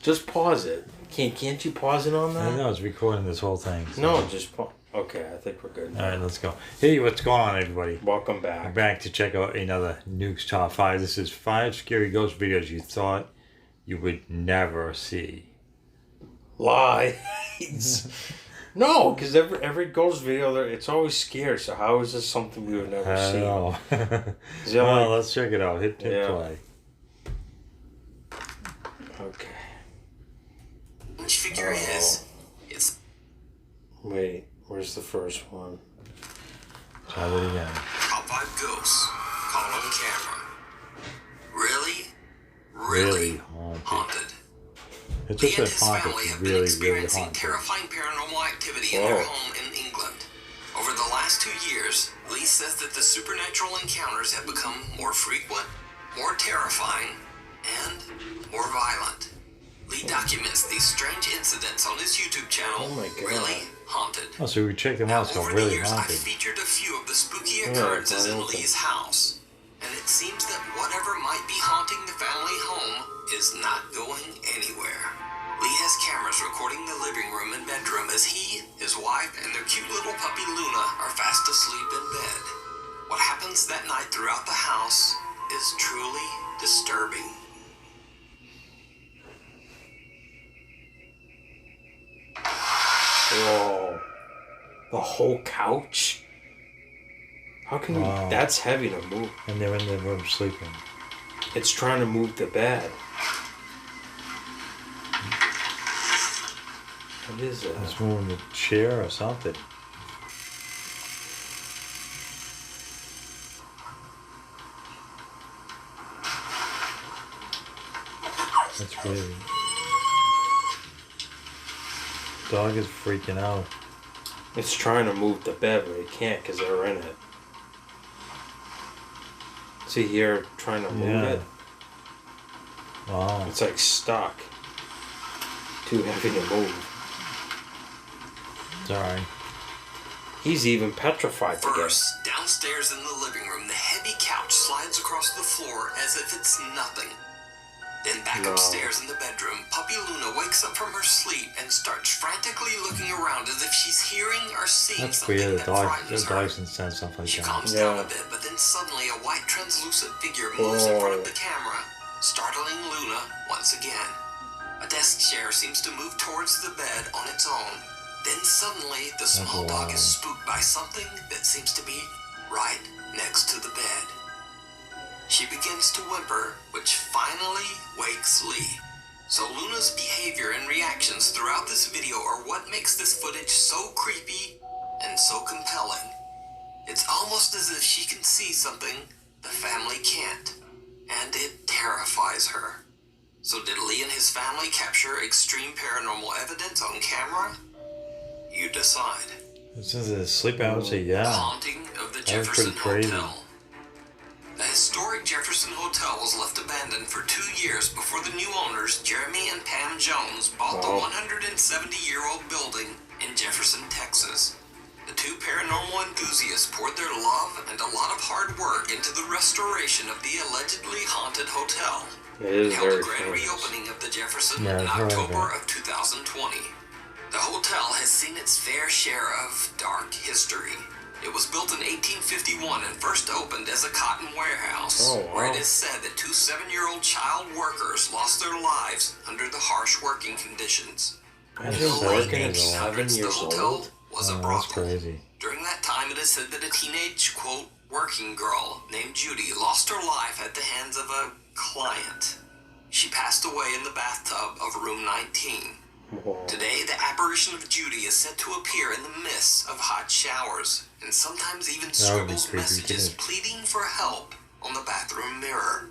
Just pause it. Can't you pause it on that? I know, it's recording this whole thing. So. No, just pause. Okay, I think we're good. All right, let's go. Hey, what's going on, everybody? Welcome back. We're back to check out another Nukes Top 5. This is 5 scary ghost videos you thought you would never see. Lies. No, because every ghost video, it's always scary. So how is this something we would never see? Know. Well, let's check it out. Hit play. Okay. Which figure is? It's. Wait, where's the first one? Try it again. Top 5 ghosts. Caught on camera. Really haunted. It's Lee just and a his haunted. family have Really, been really experiencing haunted. terrifying paranormal activity in their home in England. Over the last 2 years, Lee says that the supernatural encounters have become more frequent, more terrifying, and more violent. Lee documents these strange incidents on his YouTube channel, Really Haunted. Oh, so we checked them out, so Over Really the years, Haunted. I've featured a few of the spooky occurrences in Lee's house, and it seems that whatever might be haunting the family home is not going anywhere. Lee has cameras recording the living room and bedroom as he, his wife, and their cute little puppy Luna are fast asleep in bed. What happens that night throughout the house is truly disturbing. Whoa. The whole couch? How can you... That's heavy to move. And they're in the room sleeping. It's trying to move the bed. What is it? It's moving the chair or something. That's weird. Dog is freaking out. It's trying to move the bed, but it can't because they're in it. See here, trying to move it? Wow. It's like stuck. Too heavy to move. Sorry. He's even petrified to First, downstairs in the living room, the heavy couch slides across the floor as if it's nothing. Then back upstairs in the bedroom, puppy Luna wakes up from her sleep and starts frantically looking around as if she's hearing or seeing That's something weird. that The frightens her. dogs can sense stuff like She that. calms down a bit, but then suddenly a white translucent figure moves in front of the camera, startling Luna once again. A desk chair seems to move towards the bed on its own. Then suddenly, the small dog is spooked by something that seems to be right next to the bed. She begins to whimper, which finally wakes Lee. So Luna's behavior and reactions throughout this video are what makes this footage so creepy and so compelling. It's almost as if she can see something the family can't, and it terrifies her. So did Lee and his family capture extreme paranormal evidence on camera? You decide. Since it's sleep, I would say yeah. The haunting of the That was Jefferson pretty crazy. Hotel. The historic Jefferson Hotel was left abandoned for 2 years before the new owners, Jeremy and Pam Jones, bought the 170-year-old building in Jefferson, Texas. The two paranormal enthusiasts poured their love and a lot of hard work into the restoration of the allegedly haunted hotel. It is Held very a grand famous. reopening of the Jefferson Yeah, in I've heard of October it. of 2020. The hotel has seen its fair share of dark history. It was built in 1851 and first opened as a cotton warehouse, where it is said that 2 7-year-old child workers lost their lives under the harsh working conditions. Imagine In the late working at 7 1800s, the years hotel old. was a That's brothel. crazy. During that time, it is said that a teenage, quote, working girl named Judy lost her life at the hands of a client. She passed away in the bathtub of room 19. Today, the apparition of Judy is said to appear in the mists of hot showers, and sometimes even That would be scribbles creepy, messages too. pleading for help on the bathroom mirror.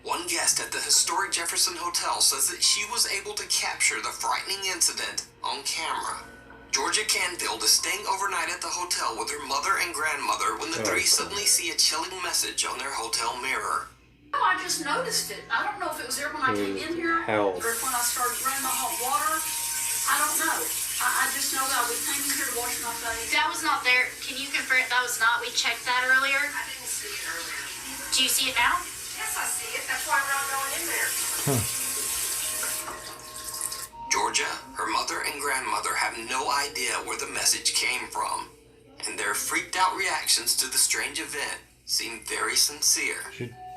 One guest at the historic Jefferson Hotel says that she was able to capture the frightening incident on camera. Georgia Canfield is staying overnight at the hotel with her mother and grandmother when the three suddenly see a chilling message on their hotel mirror. Oh, I just noticed it. I don't know if it was there when I came in here or if when I started running my hot water. I don't know. I just know that I was came in here to wash my face. That was not there. Can you confirm that was not? We checked that earlier. I didn't see it earlier. Do you see it now? Yes, I see it. That's why we're not going in there. have no idea where the message came from, and their freaked out reactions to the strange event seem very sincere.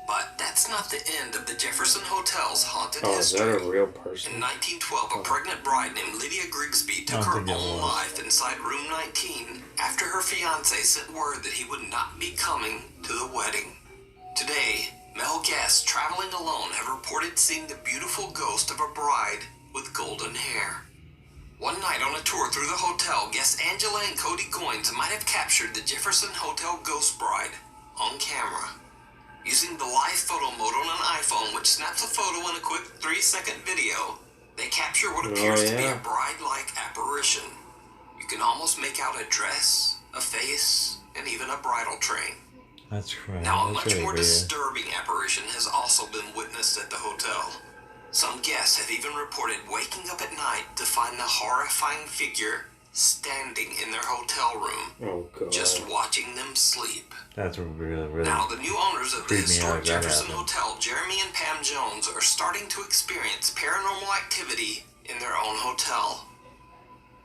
But that's not the end of the Jefferson Hotel's haunted history. Is that a real person? In 1912, a pregnant bride named Lydia Grigsby took her own life inside room 19 after her fiancé sent word that he would not be coming to the wedding. Today, male guests traveling alone have reported seeing the beautiful ghost of a bride with golden hair. One night on a tour through the hotel, guests Angela and Cody Goins might have captured the Jefferson Hotel ghost bride on camera. Using the live photo mode on an iPhone, which snaps a photo in a quick 3-second video, they capture what appears to be a bride-like apparition. You can almost make out a dress, a face, and even a bridal train. That's crazy. Now, a much more disturbing apparition has also been witnessed at the hotel. Some guests have even reported waking up at night to find the horrifying figure standing in their hotel room, just watching them sleep. That's really Now, the new owners of the historic Jefferson Hotel, Jeremy and Pam Jones, are starting to experience paranormal activity in their own hotel.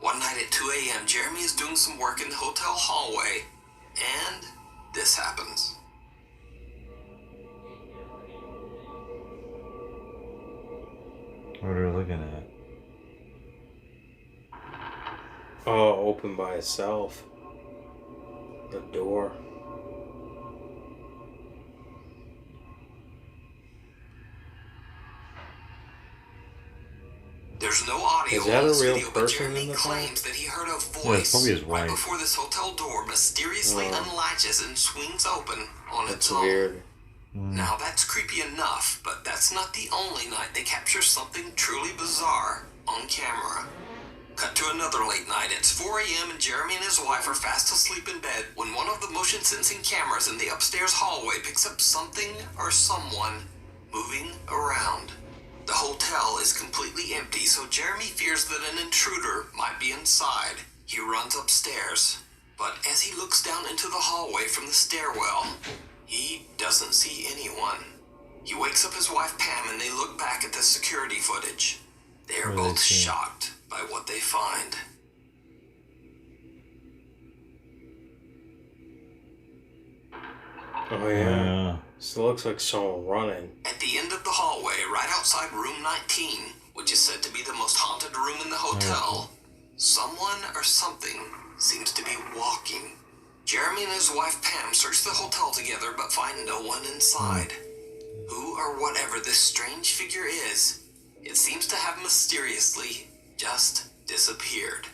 One night at 2 a.m., Jeremy is doing some work in the hotel hallway, and this happens. What are we looking at? Oh, open by itself. The door. There's no audio on this video, but Jeremy claims that he heard a voice right before this hotel door mysteriously unlatches and swings open on its own. Weird. Now, that's creepy enough, but that's not the only night they capture something truly bizarre on camera. Cut to another late night. It's 4 a.m. and Jeremy and his wife are fast asleep in bed when one of the motion-sensing cameras in the upstairs hallway picks up something or someone moving around. The hotel is completely empty, so Jeremy fears that an intruder might be inside. He runs upstairs, but as he looks down into the hallway from the stairwell, he doesn't see anyone. He wakes up his wife Pam and they look back at the security footage. They are both shocked by what they find. Oh yeah. So it looks like someone running. At the end of the hallway, right outside room 19, which is said to be the most haunted room in the hotel, someone or something seems to be walking. Jeremy and his wife Pam search the hotel together but find no one inside. Who or whatever this strange figure is, it seems to have mysteriously just disappeared.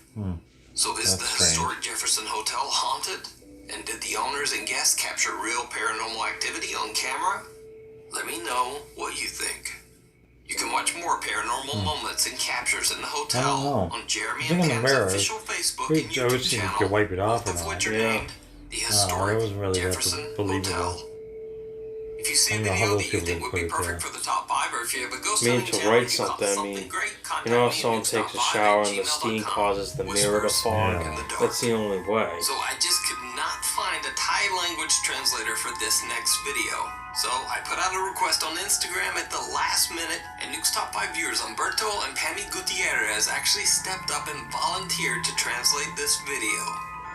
So is the historic Jefferson Hotel haunted? And did the owners and guests capture real paranormal activity on camera? Let me know what you think. You can watch more paranormal moments and captures in the hotel on Jeremy and Pam's official Facebook and YouTube channel, could wipe it off both of which are named the Historic Jefferson Hotel. If you see a video that you think would be perfect for the top 5, or if you have a ghost hunting channel, write something. great, You know, if someone takes a shower and the steam causes the mirror to fog, that's the only way. So I just could not find a Thai language translator for this next video. So I put out a request on Instagram at the last minute, and Nukes Top 5 viewers Humberto and Pammy Gutierrez actually stepped up and volunteered to translate this video.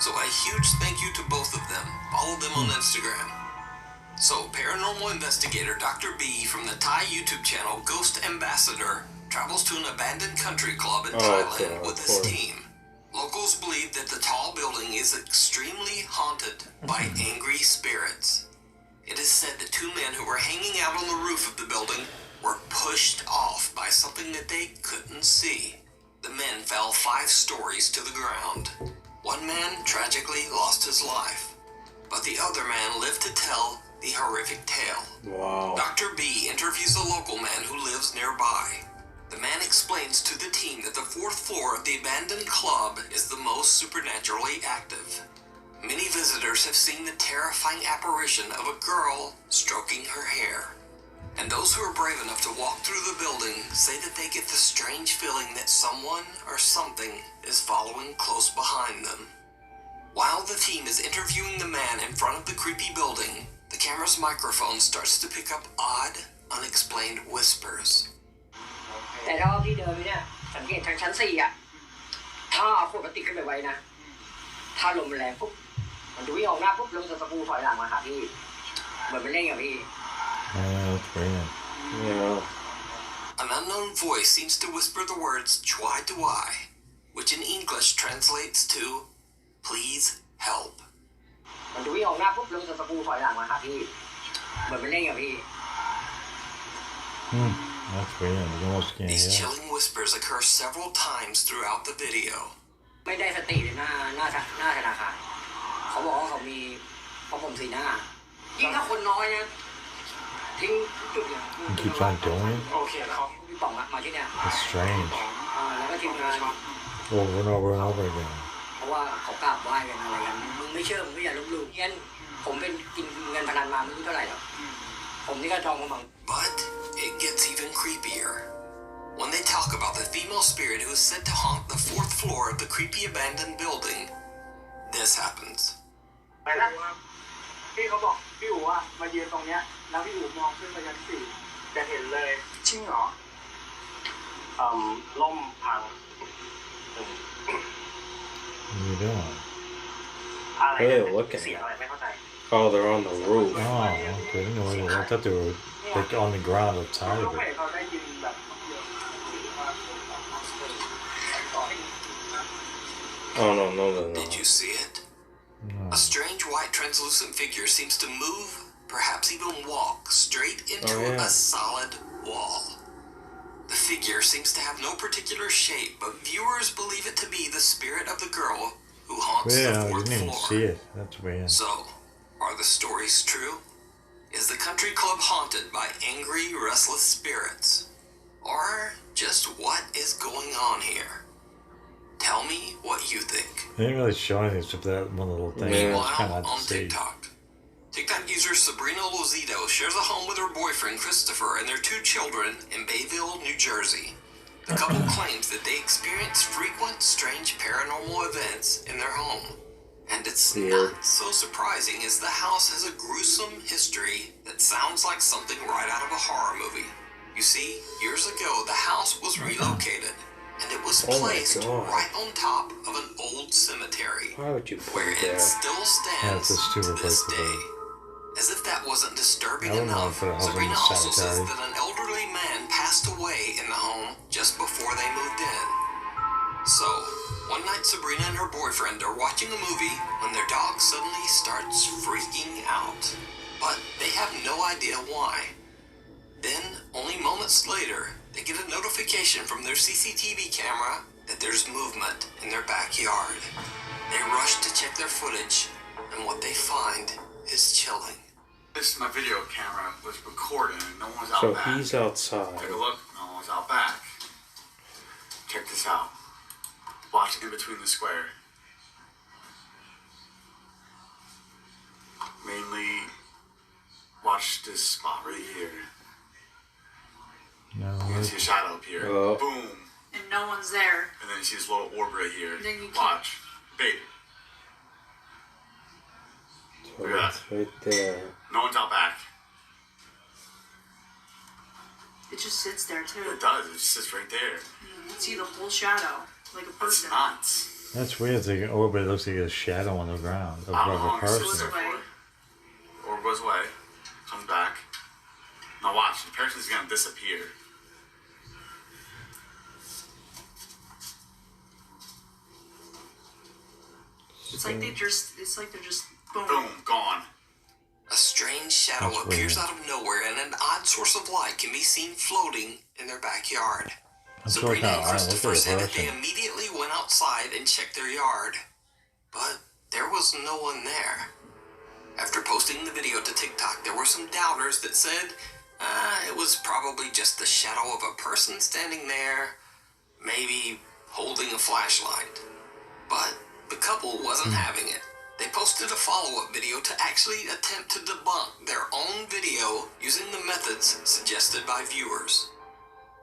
So a huge thank you to both of them. Follow them on Instagram. So, paranormal investigator Dr. B from the Thai YouTube channel Ghost Ambassador travels to an abandoned country club in Thailand with his team. Locals believe that the tall building is extremely haunted by angry spirits. It is said that 2 men who were hanging out on the roof of the building were pushed off by something that they couldn't see. The men fell 5 stories to the ground. One man tragically lost his life, but the other man lived to tell the horrific tale. Wow. Dr. B interviews a local man who lives nearby. The man explains to the team that the 4th floor of the abandoned club is the most supernaturally active. Many visitors have seen the terrifying apparition of a girl stroking her hair. And those who are brave enough to walk through the building say that they get the strange feeling that someone or something is following close behind them. While the team is interviewing the man in front of the creepy building, the camera's microphone starts to pick up odd, unexplained whispers. แต่รอบที่เดินไปเนี่ยสังเกตทางชั้น4อ่ะ ถ้าเอาขวดพลาสติกขึ้นไปไว้นะถ้าลมมันแรงปุ๊บมันจะวิ่งออกหน้าปุ๊บแล้วมันจะสกูถอยหลังมาหาพี่เหมือนมันเล่นกับพี่ That's brilliant. Yeah. An unknown voice seems to whisper the words "Chwai Duai," which in English translates to "Please help." มันจะวิ่งออกหน้าปุ๊บแล้วมันจะสกูถอยหลังมาหาพี่เหมือนมันเล่นกับพี่ That's brilliant. You almost can't These hear. chilling whispers occur several times throughout the video. ไม่ได้สติเลยหน้าธนาคารเขาบอกว่าเขามีพระพรหมสีหน้ายิ่งถ้าคนน้อยนะทิ้งจุดอย่าง He keeps on doing it. โอเคเขาพี่ป๋องมาที่เนี่ย That's strange. แล้วก็ทีมงาน Over and over and over again. เพราะว่าเขากราบไหว้กันอะไรกันมึงไม่เชื่อมึงก็อย่าลบหลู่งั้นผมเป็นกินเงินพนันมาไม่รู้เท่าไหร่หรอกผมนี่ก็จองมาฝัง But it gets even creepier. When they talk about the female spirit who is said to haunt the 4th floor of the creepy abandoned building, this happens. ไปนะพี่เขาบอกพี่อู๋ว่ามายืนตรงเนี้ยแล้วพี่อู๋มองขึ้นไปชั้น4จะเห็นเลยจริงเหรอล่มพัง What are you doing? อะไร Hey, look at เสียงอะไรไม่เข้าใจ Oh, they're on the roof. Oh, okay. I didn't know they were. I thought they were like on the ground outside ลู of กเพจ it. เขาได้ยินแบบ Oh no, no, no, no. Did you see it? No. A strange white translucent figure seems to move, perhaps even walk, straight into Oh, yeah. a solid wall. The figure seems to have no particular shape, but viewers believe it to be the spirit of the girl who haunts Yeah, the I 4th didn't even floor. see it. That's weird. So, are the stories true? Is the country club haunted by angry, restless spirits? Or just what is going on here? Tell me what you think. They didn't really show anything except that one little thing. Yeah. It's kind Meanwhile, of hard on to see. TikTok, TikTok user Sabrina Lozito shares a home with her boyfriend Christopher and their 2 children in Bayville, New Jersey. The couple claims that they experience frequent strange paranormal events in their home. And it's Weird. not so surprising as the house has a gruesome history that sounds like something right out of a horror movie. You see, years ago the house was relocated and it was Oh my placed God. right on top of an old cemetery Why would you put where it it there? still Yeah, stands it's a stupid to this place to day. be. As if that wasn't disturbing I wouldn't want enough, to put a house in Sabrina the also says cemetery. that an elderly man passed away in the home just before they moved in. So, one night Sabrina and her boyfriend are watching a movie when their dog suddenly starts freaking out. But they have no idea why. Then, only moments later, they get a notification from their CCTV camera that there's movement in their backyard. They rush to check their footage, and what they find is chilling. This is my video camera was recording and no one's out So back. he's outside. Take a look, no one's out back. Check this out. Watch in between the square. Mainly watch this spot right here. No, You can see a shadow up here. Oh. Boom. And no one's there. And then you see this little orb right here. Then you can't- Watch. Babe, So it's right there. no one's out back. It just sits there too. It does. It just sits right there. You can see the whole shadow, like a That's person. nuts. that's weird. It's like an orb, but it looks like a shadow on the ground of I don't know a how long it sits person. there for. Orb goes away. Comes back. Now watch. The person's gonna disappear. It's like they're just boom. Boom. Gone. A strange shadow That's appears weird. out of nowhere, and an odd source of light can be seen floating in their backyard. I'm sure Sabrina and it's not. Christopher Look said at that the they person. immediately went outside and checked their yard, but there was no one there. After posting the video to TikTok, there were some doubters that said it was probably just the shadow of a person standing there, maybe holding a flashlight. But the couple wasn't having it. They posted a follow-up video to actually attempt to debunk their own video using the methods suggested by viewers.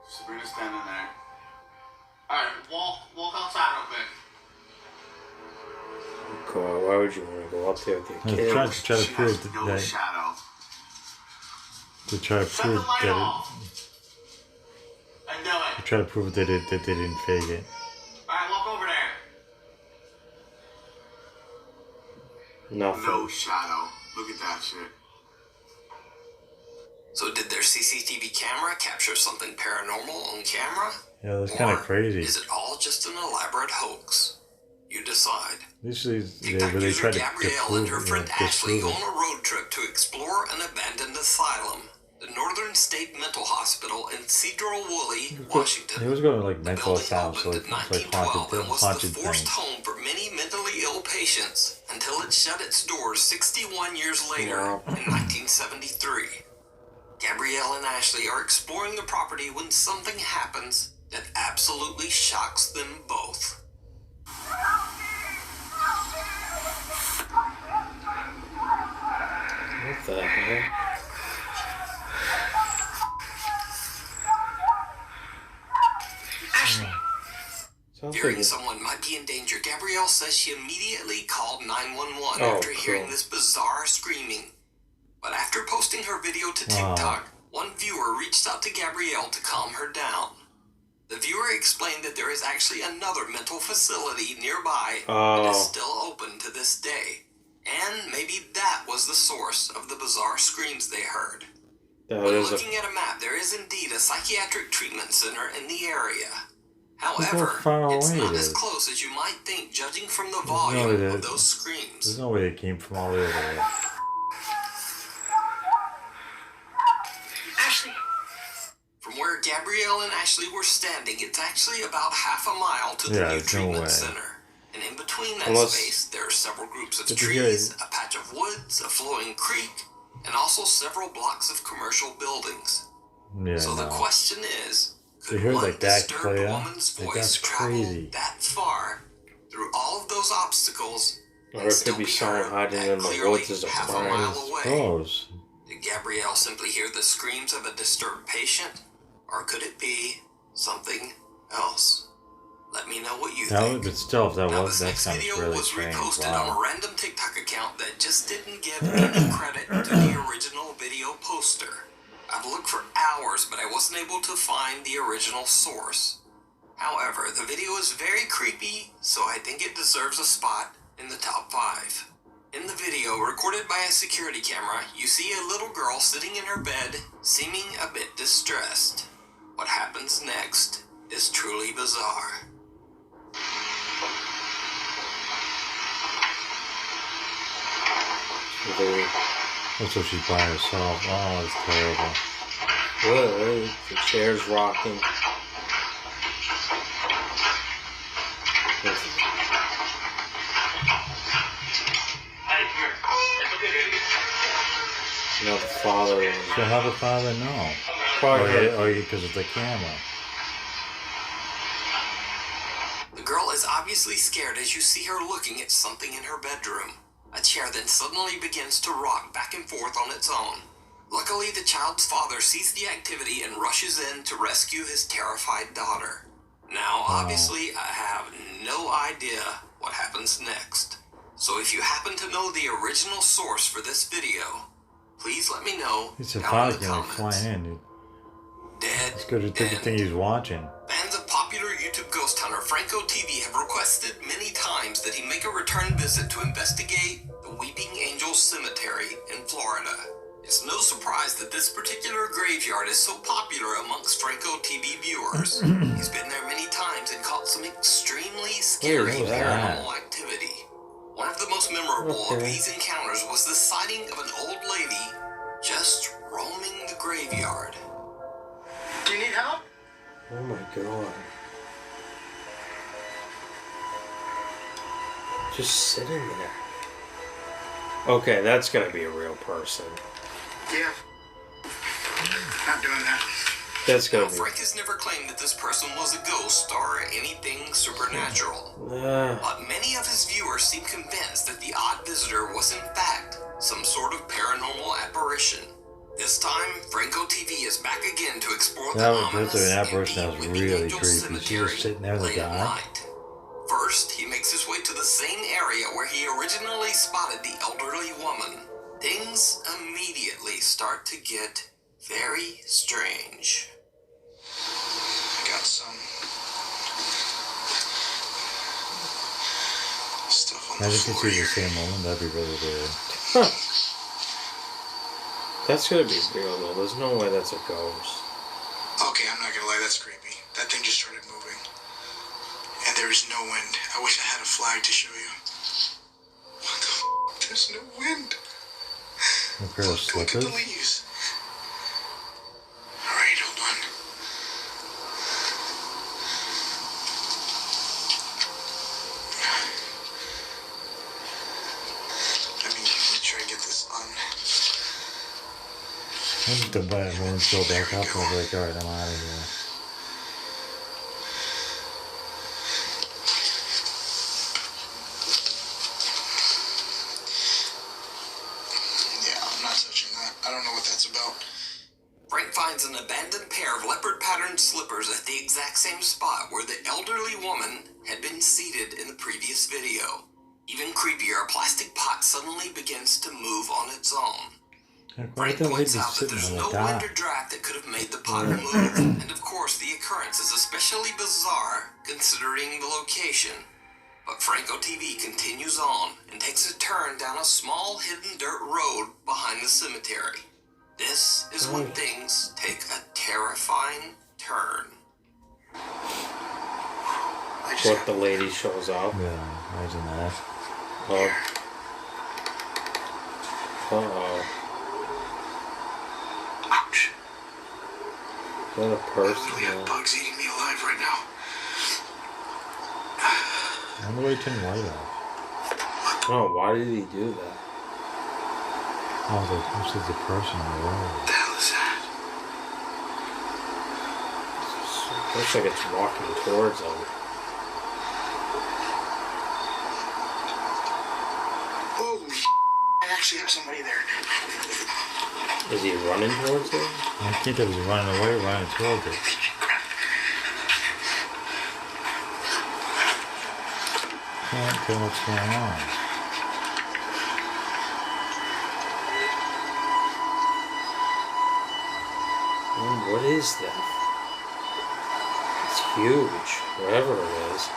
Sabrina's standing there. Alright, walk outside real quick. God, why would you want to go up there with your Let's kids? try to She prove has no that shadow. to try to Shut the prove light that off. I know it. to try to prove that they didn't fake it. Alright, walk over there. Nothing. No shadow. Look at that shit. So did their CCTV camera capture something paranormal on camera? Yeah, that's kind of crazy. Is it all just an elaborate hoax? You decide. Usually, TikTok they user try to Gabrielle and her friend Ashley go disprove it. on a road trip to explore an abandoned asylum, the Northern State Mental Hospital in Cedro Woolley, Washington. He was going to like The mental building asylum, so opened it's in like 1912 and was the haunted forced things. home for many mentally ill patients until it shut its doors 61 years later in 1973. Gabrielle and Ashley are exploring the property when something happens that absolutely shocks them both. What the hell? Ashley, Sounds fearing like someone might be in danger, Gabrielle says she immediately called 911 Oh, after hearing cool. this bizarre screaming. But after posting her video to TikTok, one viewer reached out to Gabrielle to calm her down. The viewer explained that there is actually another mental facility nearby that is still open to this day. And maybe that was the source of the bizarre screams they heard. that When is looking at a map, there is indeed a psychiatric treatment center in the area. However, Look how far it's away not it as is. close as you might think, judging from the no volume way of that- those screams. There's no way they came from all the way over there. Ashley. From where Gabrielle and Ashley were standing, it's actually about half a mile to the Yeah, new there's no treatment way. center. And in between that Unless- space, there are several groups of Did you hear trees, it? a patch of woods, a flowing creek, and also several blocks of commercial buildings. Yeah, So the no. question is, could heard one like that, disturbed Clea? woman's Like, voice that's travel crazy. that far through all of those obstacles Or and it still could be be someone heard hiding that in the clearly woods as a half a crime. mile away? Suppose. Did Gabrielle simply hear the screams of a disturbed patient? Or could it be something else? Let me know what you think. But still, if that Now, was, this that next sounds video really was strange. reposted on a Wow. random TikTok account that just didn't give any credit to the original video poster. I've looked for hours, but I wasn't able to find the original source. However, the video is very creepy, so I think it deserves a spot in the top 5. In the video, recorded by a security camera, you see a little girl sitting in her bed, seeming a bit distressed. What happens next is truly bizarre. That's what she's by herself. Oh, that's terrible. Whoa, the chair's rocking. Now the father is So how the father know? probably heard- Oh, because of the camera. The girl is obviously scared as you see her looking at something in her bedroom. A chair then suddenly begins to rock back and forth on its own. Luckily, the child's father sees the activity and rushes in to rescue his terrified daughter. Now, obviously, I have no idea what happens next. So if you happen to know the original source for this video, please let me know It's a down father in the can like comments. fly in. Dead It's good at everything end. he's watching. Fans of popular YouTube ghost hunter Franco TV have requested many times that he make a return visit to investigate the Weeping Angels Cemetery in Florida. It's no surprise that this particular graveyard is so popular amongst Franco TV viewers. He's been there many times and caught some extremely scary what was that? paranormal activity. One of the most memorable of Okay. these encounters was the sighting of an old lady just roaming the graveyard. Do you need help? Oh my god. Just sitting there. Okay, that's gonna be a real person. Yeah. Not doing that. That's Now, gonna be. Frank has never claimed that this person was a ghost or anything supernatural. But many of his viewers seem convinced that the odd visitor was in fact some sort of paranormal apparition. This time, Franco TV is back again to explore the ominous an and apparition that was Weeping really Angel creepy. She Cemetery was sitting there in the late at dark. night. First, he makes his way to the same area where he originally spotted the elderly woman. Things immediately start to get very strange. I got some stuff the Imagine if you floor see the here. same woman, that'd be really weird. Huh. That's gonna be real though. There's no way that's a ghost. Okay, I'm not gonna lie, that's creepy. That thing just started moving. And there is no wind. I wish I had a flag to show you. What the f? There's no wind. A pair of Look at slippers? the leaves. Alright, hold on. Let me try to get this on. I'm just gonna buy it when it's go back up and I'll be like, alright, I'm out of here. Yeah, I'm not touching that. I don't know what that's about. Frank finds an abandoned pair of leopard-patterned slippers at the exact same spot where the elderly woman had been seated in the previous video. Even creepier, a plastic pot suddenly begins to move on its own. Why Frank the lady points out that sitting there's on no the wind dock? or draft that could have made the pot move, and of course the occurrence is especially bizarre considering the location. But Franco TV continues on and takes a turn down a small hidden dirt road behind the cemetery. This is when things take a terrifying turn. What, the lady shows up? Yeah, imagine that. Oh. Uh-oh. Ouch. Is that a person? We have bugs eating me alive right now. I wonder why he turned the light off. Oh, why did he do that? I was like, this is a person on the road. What the hell is that? Looks like it's walking towards him. Holy I actually have somebody there. Is he running towards him? I can't tell if he's running away or running towards it. Can't tell what's going on. What is that? It's huge, whatever it is.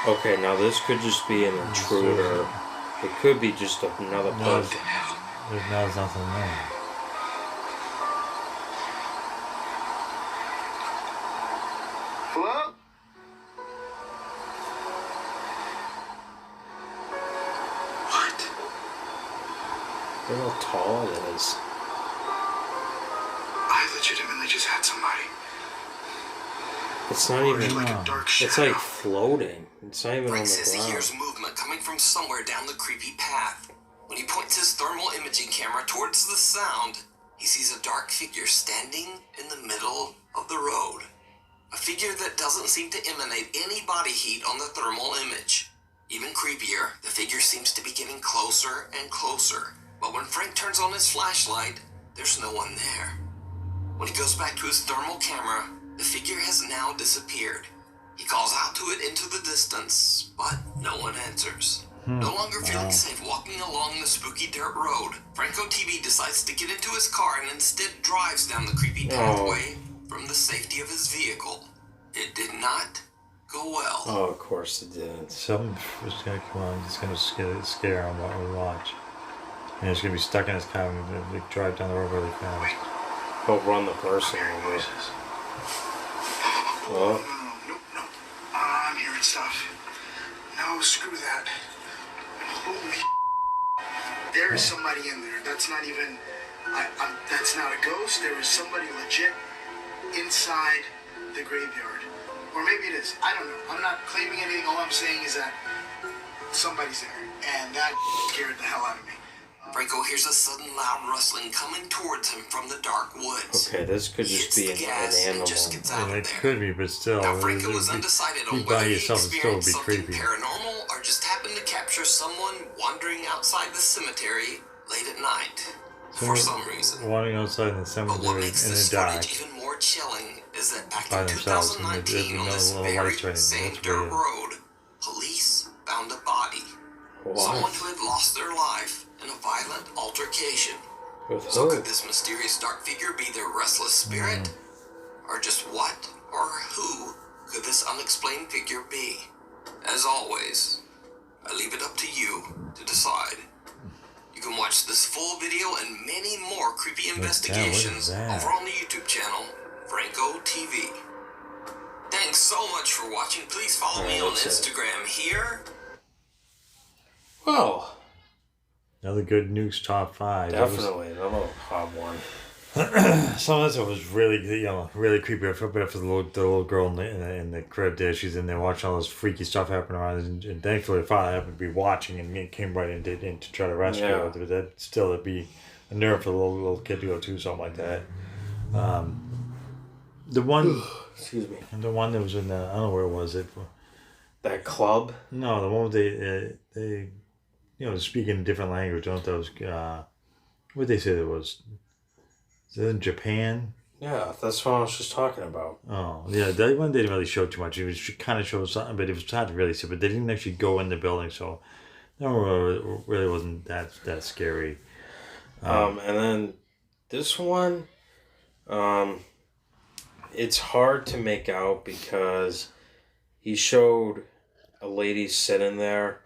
Okay, now this could just be an intruder. It could be just another person. There's nothing there. Hello? What? Look how tall it is. I legitimately just had somebody. It's not Or even. like a dark shadow. It's like floating. It's not even on Frank says the he ground. hears movement coming from somewhere down the creepy path. When he points his thermal imaging camera towards the sound, he sees a dark figure standing in the middle of the road. A figure that doesn't seem to emanate any body heat on the thermal image. Even creepier, the figure seems to be getting closer and closer. But when Frank turns on his flashlight, there's no one there. When he goes back to his thermal camera, the figure has now disappeared. He calls out to it into the distance, but no one answers. No longer feeling safe walking along the spooky dirt road, Franco TV decides to get into his car and instead drives down the creepy pathway from the safety of his vehicle. It did not go well. Oh, of course it did. Something was gonna come on. It's gonna scare him while we watch. And he's gonna be stuck in his car and they drive down the road really fast. He'll run the person over. Oh, Nope. I'm hearing stuff. No, screw that. Holy there is somebody in there. That's not even. That's not a ghost. There is somebody legit inside the graveyard. Or maybe it is. I don't know. I'm not claiming anything. All I'm saying is that somebody's there. And that scared the hell out of me. Franco hears a sudden loud rustling coming towards him from the dark woods. okay. This could He just hits be the an gas and animal. just gets out And of it there. could be, but still. Now Franco is undecided on you whether by he yourself, it still would experienced be something creepy. paranormal or just happened to capture someone wandering outside the cemetery late at night for some reason. Wandering outside in the But what cemetery makes in this the dark. footage even more chilling is that back By in themselves, and there's 2019 on no this little very lights or anything. same That's dirt weird. road, police found a body. Someone What? who had lost their life in a violent altercation. With So who? could this mysterious dark figure be their restless spirit? Or just what or who could this unexplained figure be? As always, I leave it up to you to decide. You can watch this full video and many more creepy investigations over on the YouTube channel, Franco TV. Thanks so much for watching. Please follow me on Instagram here. Well, another good Nukes Top 5. Definitely another hot one. Some of this was really, really creepy. I feel bad for the little girl in the crib there. She's in there watching all this freaky stuff happen around, and thankfully the father happened to be watching and came right in to try to rescue her. But that'd be a nerve for the little kid to go through something like that. The one, excuse me, the one that was in the, I don't know where was it. That club? No, the one where they speaking a different language. Don't those? What did they say it was? Is it in Japan? Yeah, that's what I was just talking about. Oh, yeah, that one didn't really show too much. It was kind of showed something, but it was hard to really see. But they didn't actually go in the building, so that one really wasn't that scary. And then this one, it's hard to make out because he showed a lady sitting there.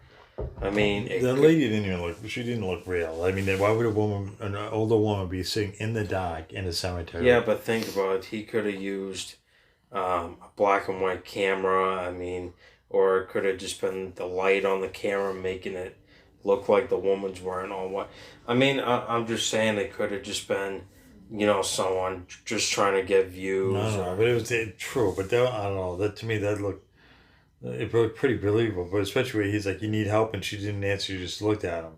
I mean, the lady didn't even look. She didn't look real. I mean, why would an older woman, be sitting in the dark in a cemetery? Yeah, but think about it. He could have used a black and white camera. I mean, or it could have just been the light on the camera making it look like the woman's wearing all white. I mean, I'm just saying it could have just been, someone just trying to get views. No, but it was true. But I don't know. That to me, that looked. It looked pretty believable, but especially where he's like, "You need help," and she didn't answer. You just looked at him,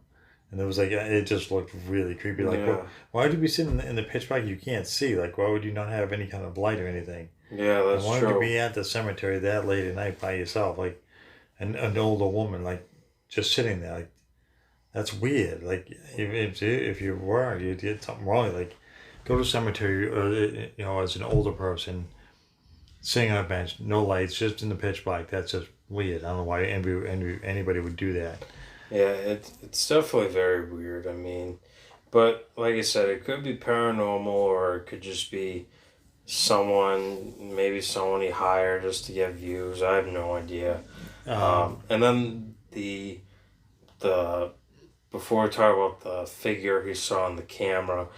and it was like it just looked really creepy. Like, why would you be sitting in the pitch black? You can't see. Like, why would you not have any kind of light or anything? Yeah, that's true. Why would you be at the cemetery that late at night by yourself, like an older woman, like just sitting there? Like, that's weird. Like, if you were, you did something wrong. Like, go to a cemetery, or as an older person. Sitting on a bench, no lights, just in the pitch black. That's just weird. I don't know why anybody would do that. Yeah, it's definitely very weird. I mean, but like I said, it could be paranormal, or it could just be maybe someone he hired just to get views. I have no idea. And then the before we talk about the figure he saw on the camera,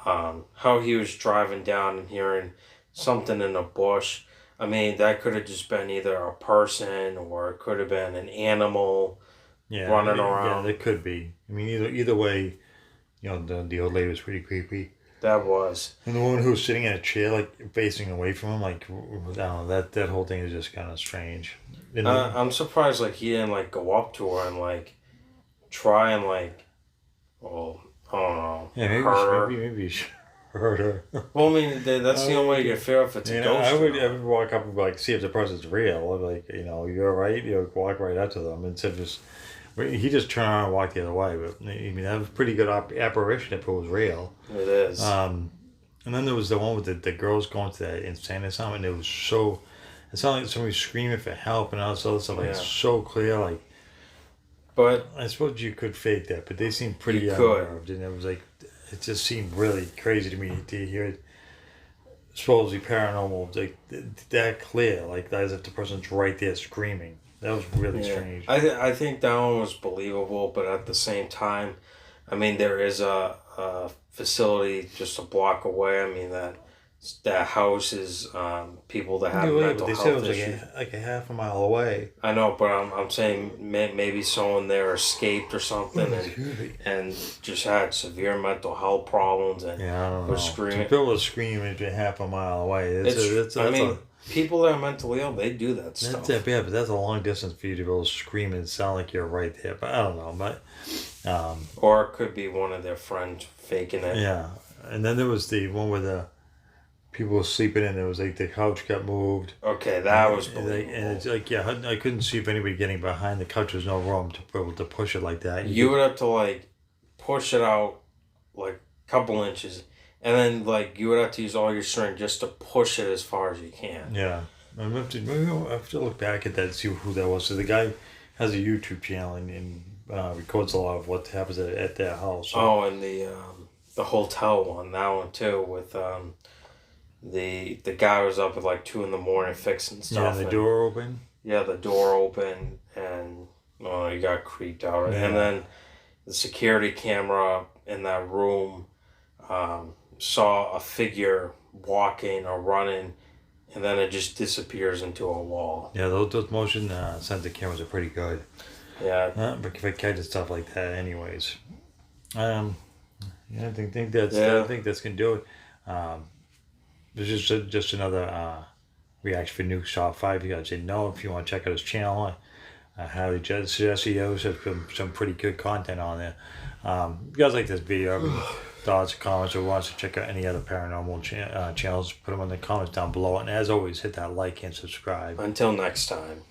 how he was driving down and hearing something in a bush. I mean, that could have just been either a person or it could have been an animal running around. Yeah, it could be. I mean, either way, the old lady was pretty creepy. That was. And the woman who was sitting in a chair, like, facing away from him, like, I don't know, that whole thing is just kind of strange. I'm surprised, like, he didn't, like, go up to her and, like, try and, like, well, I don't know. Yeah, maybe you should. Hurt her. Well, I mean, that's the only way you can figure out if it's a ghost. I would walk up and like see if the person's real. Like, you're right. Walk right up to them instead of just. He just turned around and walked the other way. But I mean, that was a pretty good apparition if it was real. It is. And then there was the one with the girls going to that insane asylum, and it was so. It sounded like somebody screaming for help and all this other stuff. Like, so clear, like. But I suppose you could fake that, but they seemed pretty unnerved, and it was like. It just seemed really crazy to me to hear it supposedly paranormal, like that clear, like as if the person's right there screaming. That was really strange. I think that one was believable, but at the same time, I mean, there is a facility just a block away. I mean, that house is people that have mental health issues. They said it was like a half a mile away. I know, but I'm saying maybe someone there escaped or something and just had severe mental health problems and I don't know. was screaming. To be able to scream at a half a mile away. People that are mentally ill, they do that stuff. But that's a long distance for you to be able to scream and sound like you're right there. But I don't know. But or it could be one of their friends faking it. Yeah, and then there was the one where the people were sleeping and there was like the couch got moved. Okay, that was believable. And it's like, I couldn't see if anybody getting behind the couch. There's no room to be able to push it like that. You would have to like push it out like a couple inches, and then like you would have to use all your strength just to push it as far as you can. Yeah, I have to look back at that and see who that was. So the guy has a YouTube channel and records a lot of what happens at their house. So. Oh, and the hotel one, that one too with the guy was up at like 2 a.m. fixing stuff. Yeah, the door open. Yeah, the door open, and he got creeped out. Yeah. And then the security camera in that room saw a figure walking or running, and then it just disappears into a wall. Yeah, those motion sensor cameras are pretty good. Yeah. But if I catch stuff like that, anyways. Yeah, I think that's Yeah. I think that's gonna do it. There's just another reaction for Nukes Top5. You guys didn't know. If you want to check out his channel, I highly suggest he has some pretty good content on there. If you guys like this video, thoughts, comments, or wants to check out any other paranormal channels, put them in the comments down below. And as always, hit that like and subscribe. Until next time.